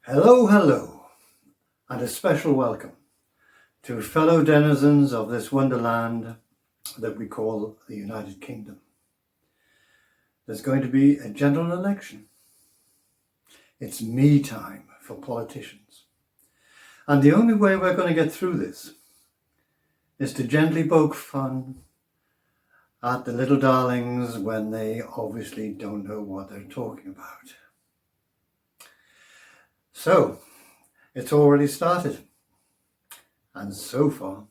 Hello, hello, and a special welcome to fellow denizens of this wonderland that we call the United Kingdom. There's going to be a general election. It's me time for politicians. And the only way we're going to get through this is to gently poke fun at the little darlings when they obviously don't know what they're talking about. So, it's already started. And so far,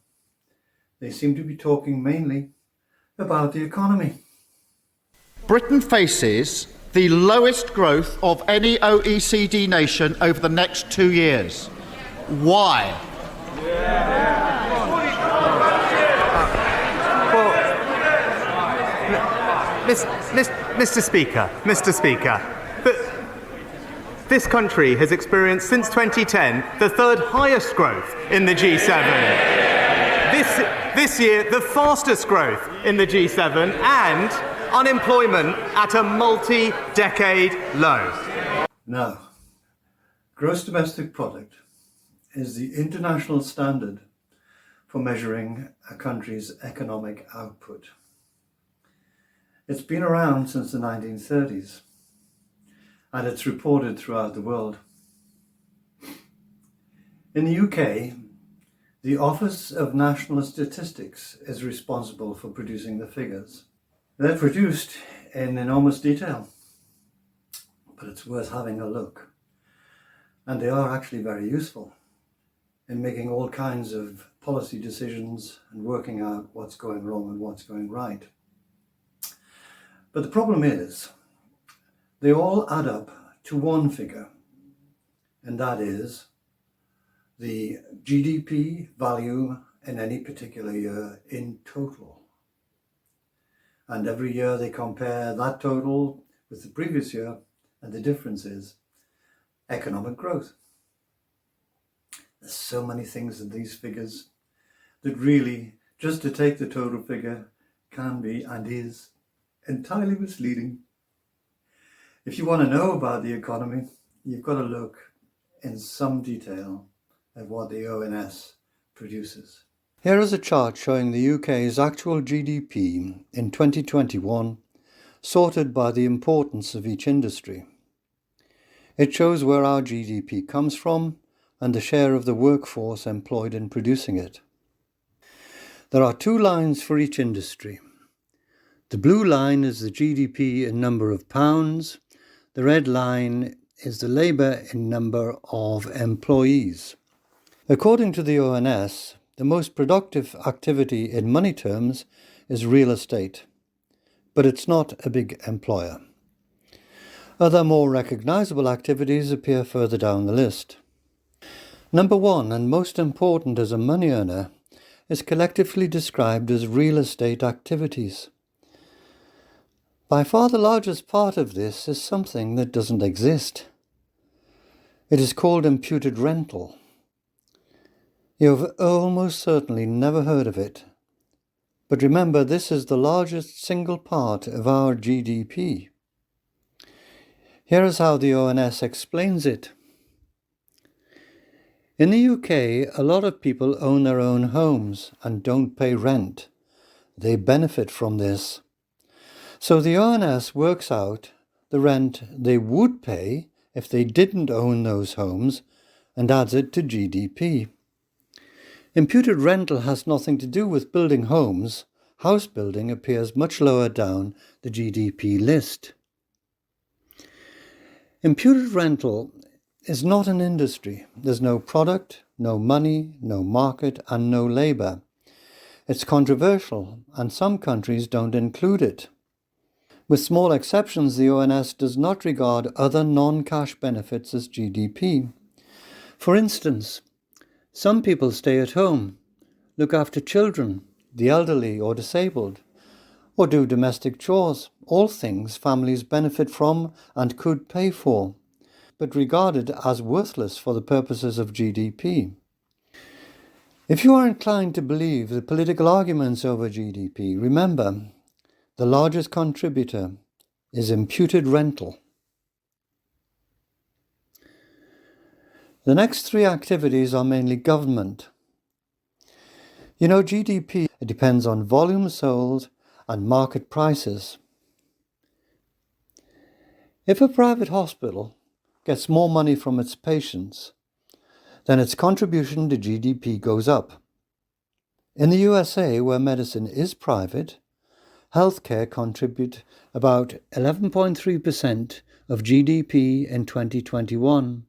they seem to be talking mainly about the economy. Britain faces the lowest growth of any OECD nation over the next 2 years. Why? Mr. Speaker, this country has experienced since 2010 the third highest growth in the G7. This year, the fastest growth in the G7, and unemployment at a multi-decade low. Now, gross domestic product is the international standard for measuring a country's economic output. It's been around since the 1930s, and it's reported throughout the world. In the UK, the Office of National Statistics is responsible for producing the figures. They're produced in enormous detail, but it's worth having a look. And they are actually very useful in making all kinds of policy decisions and working out what's going wrong and what's going right. But the problem is, they all add up to one figure, and that is the GDP value in any particular year in total. And every year they compare that total with the previous year, and the difference is economic growth. There's so many things in these figures that really, just to take the total figure, can be and is entirely misleading. If you want to know about the economy, you've got to look in some detail at what the ONS produces. Here is a chart showing the UK's actual GDP in 2021, sorted by the importance of each industry. It shows where our GDP comes from and the share of the workforce employed in producing it. There are two lines for each industry. The blue line is the GDP in number of pounds. The red line is the labour in number of employees. According to the ONS, the most productive activity in money terms is real estate, but it's not a big employer. Other more recognisable activities appear further down the list. Number one, and most important as a money earner, is collectively described as real estate activities. By far the largest part of this is something that doesn't exist. It is called imputed rental. You have almost certainly never heard of it. But remember, this is the largest single part of our GDP. Here is how the ONS explains it. In the UK, a lot of people own their own homes and don't pay rent. They benefit from this. So the ONS works out the rent they would pay if they didn't own those homes and adds it to GDP. Imputed rental has nothing to do with building homes. House building appears much lower down the GDP list. Imputed rental is not an industry. There's no product, no money, no market, and no labour. It's controversial, and some countries don't include it. With small exceptions, the ONS does not regard other non-cash benefits as GDP. For instance, some people stay at home, look after children, the elderly or disabled, or do domestic chores, all things families benefit from and could pay for, but regarded as worthless for the purposes of GDP. If you are inclined to believe the political arguments over GDP, remember, the largest contributor is imputed rental. The next three activities are mainly government. You know, GDP depends on volume sold and market prices. If a private hospital gets more money from its patients, then its contribution to GDP goes up. In the USA, where medicine is private, healthcare contribute about 11.3% of GDP in 2021.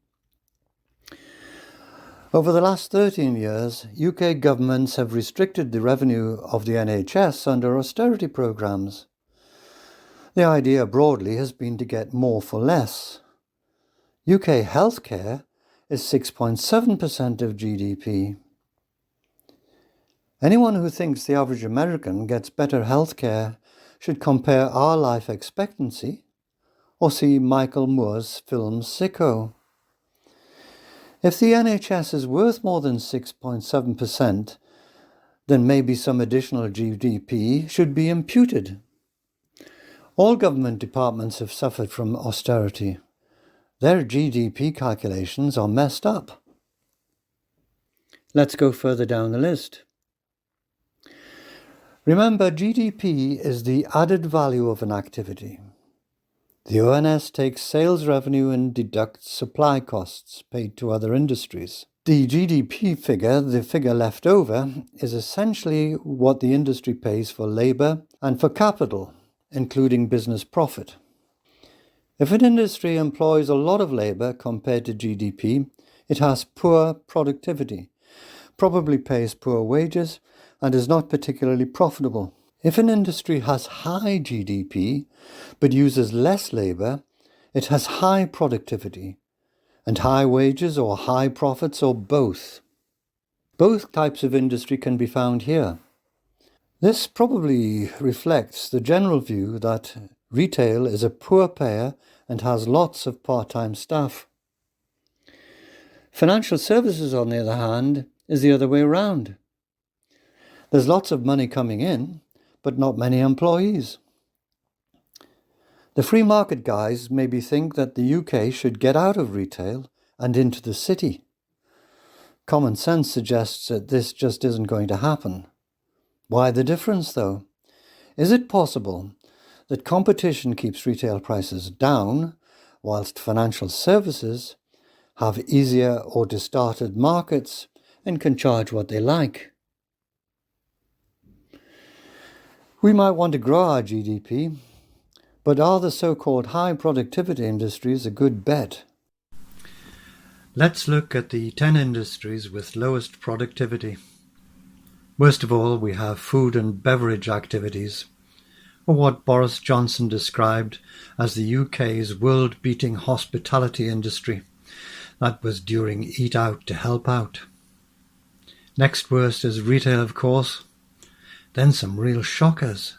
Over the last 13 years, UK governments have restricted the revenue of the NHS under austerity programmes. The idea broadly has been to get more for less. UK healthcare is 6.7% of GDP. Anyone who thinks the average American gets better healthcare should compare our life expectancy or see Michael Moore's film Sicko. If the NHS is worth more than 6.7%, then maybe some additional GDP should be imputed. All government departments have suffered from austerity. Their GDP calculations are messed up. Let's go further down the list. Remember, GDP is the added value of an activity. The ONS takes sales revenue and deducts supply costs paid to other industries. The GDP figure, the figure left over, is essentially what the industry pays for labour and for capital, including business profit. If an industry employs a lot of labour compared to GDP, it has poor productivity, probably pays poor wages, and is not particularly profitable. If an industry has high GDP but uses less labour, it has high productivity and high wages or high profits or both. Both types of industry can be found here. This probably reflects the general view that retail is a poor payer and has lots of part-time staff. Financial services, on the other hand, is the other way around. There's lots of money coming in, but not many employees. The free market guys maybe think that the UK should get out of retail and into the city. Common sense suggests that this just isn't going to happen. Why the difference, though? Is it possible that competition keeps retail prices down, whilst financial services have easier or distorted markets and can charge what they like? We might want to grow our GDP, but are the so-called high productivity industries a good bet? Let's look at the 10 industries with lowest productivity. Worst of all, we have food and beverage activities, or what Boris Johnson described as the UK's world-beating hospitality industry. That was during Eat Out to Help Out. Next worst is retail, of course. Then some real shockers.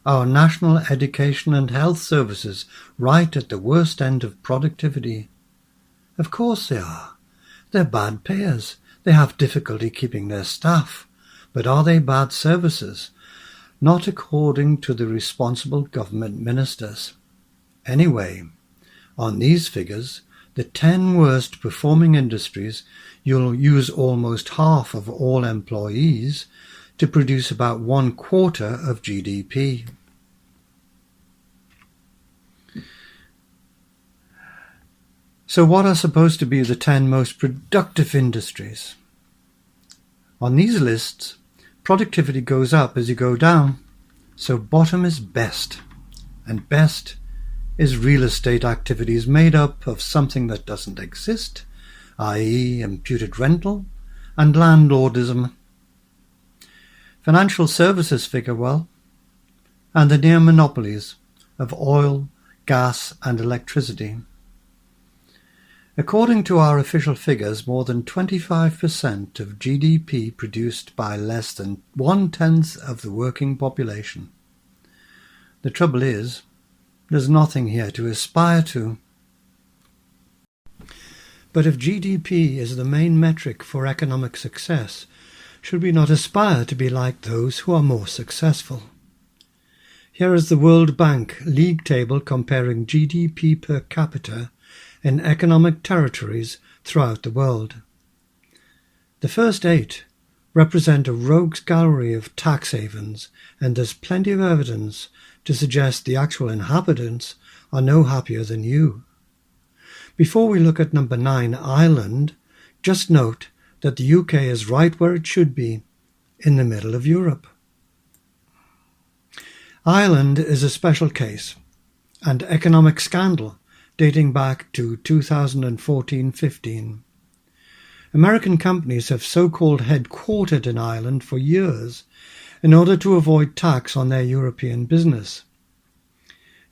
Our national education and health services right at the worst end of productivity. Of course they are. They're bad payers. They have difficulty keeping their staff. But are they bad services? Not according to the responsible government ministers. Anyway, on these figures, the 10 worst performing industries, you'll use almost half of all employees to produce about 1/4 of GDP. So what are supposed to be the 10 most productive industries? On these lists, productivity goes up as you go down, so bottom is best, and best is real estate activities made up of something that doesn't exist, i.e. imputed rental and landlordism. Financial services figure well, and the near monopolies of oil, gas and electricity. According to our official figures, more than 25% of GDP produced by less than 1/10 of the working population. The trouble is, there's nothing here to aspire to. But if GDP is the main metric for economic success, should we not aspire to be like those who are more successful? Here is the World Bank league table comparing GDP per capita in economic territories throughout the world. The first 8 represent a rogues gallery of tax havens, and there's plenty of evidence to suggest the actual inhabitants are no happier than you. Before we look at number 9, Ireland, just note that the UK is right where it should be, in the middle of Europe. Ireland is a special case, and economic scandal dating back to 2014-15. American companies have so-called headquartered in Ireland for years in order to avoid tax on their European business.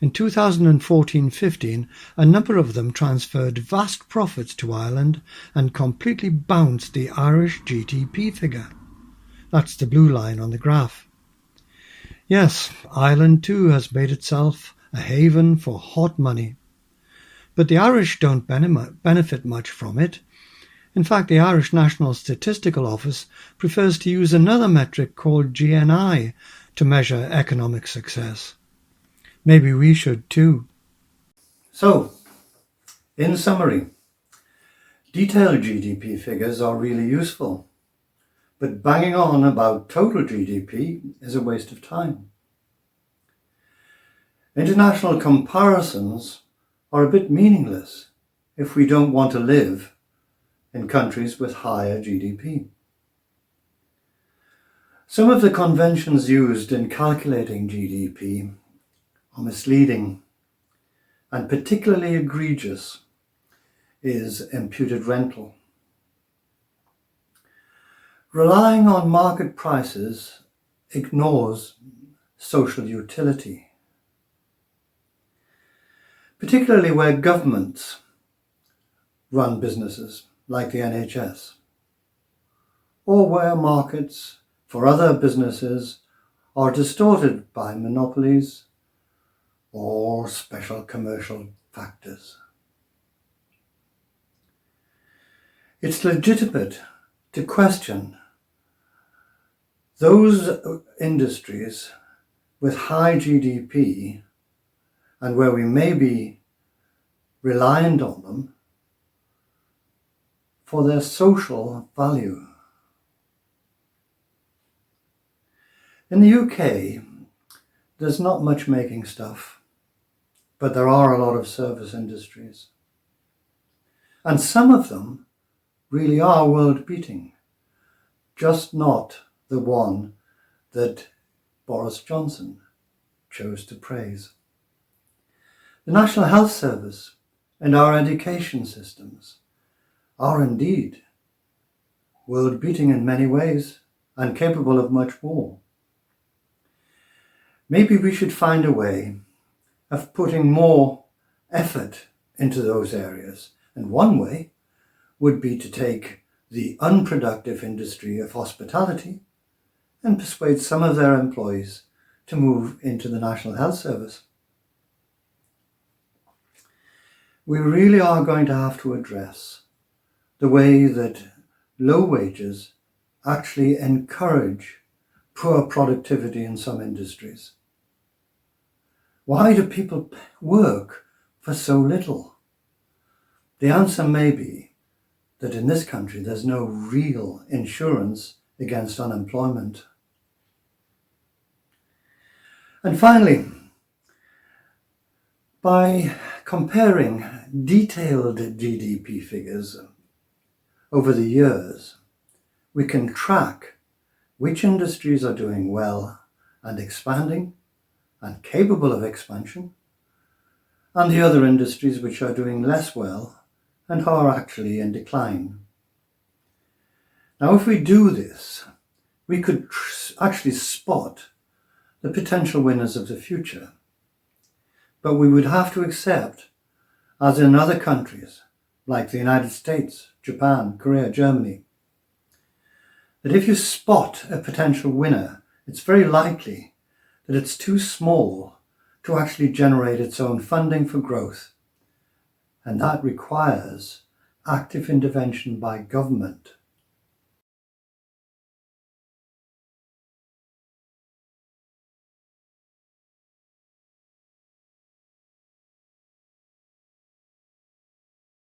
In 2014-15, a number of them transferred vast profits to Ireland and completely bounced the Irish GDP figure. That's the blue line on the graph. Yes, Ireland too has made itself a haven for hot money. But the Irish don't benefit much from it. In fact, the Irish National Statistical Office prefers to use another metric called GNI to measure economic success. Maybe we should too. So, in summary, detailed GDP figures are really useful, but banging on about total GDP is a waste of time. International comparisons are a bit meaningless if we don't want to live in countries with higher GDP. Some of the conventions used in calculating GDP are misleading, and particularly egregious is imputed rental. Relying on market prices ignores social utility, particularly where governments run businesses like the NHS, or where markets for other businesses are distorted by monopolies or special commercial factors. It's legitimate to question those industries with high GDP and where we may be reliant on them for their social value. In the UK, there's not much making stuff, but there are a lot of service industries. And some of them really are world-beating, just not the one that Boris Johnson chose to praise. The National Health Service and our education systems are indeed world-beating in many ways and capable of much more. Maybe we should find a way of putting more effort into those areas, and one way would be to take the unproductive industry of hospitality and persuade some of their employees to move into the National Health Service. We really are going to have to address the way that low wages actually encourage poor productivity in some industries. Why do people work for so little? The answer may be that in this country there's no real insurance against unemployment. And finally, by comparing detailed GDP figures over the years, we can track which industries are doing well and expanding and capable of expansion, and the other industries which are doing less well and are actually in decline. Now, if we do this, we could actually spot the potential winners of the future. But we would have to accept, as in other countries like the United States, Japan, Korea, Germany, that if you spot a potential winner, it's very likely that it's too small to actually generate its own funding for growth. And that requires active intervention by government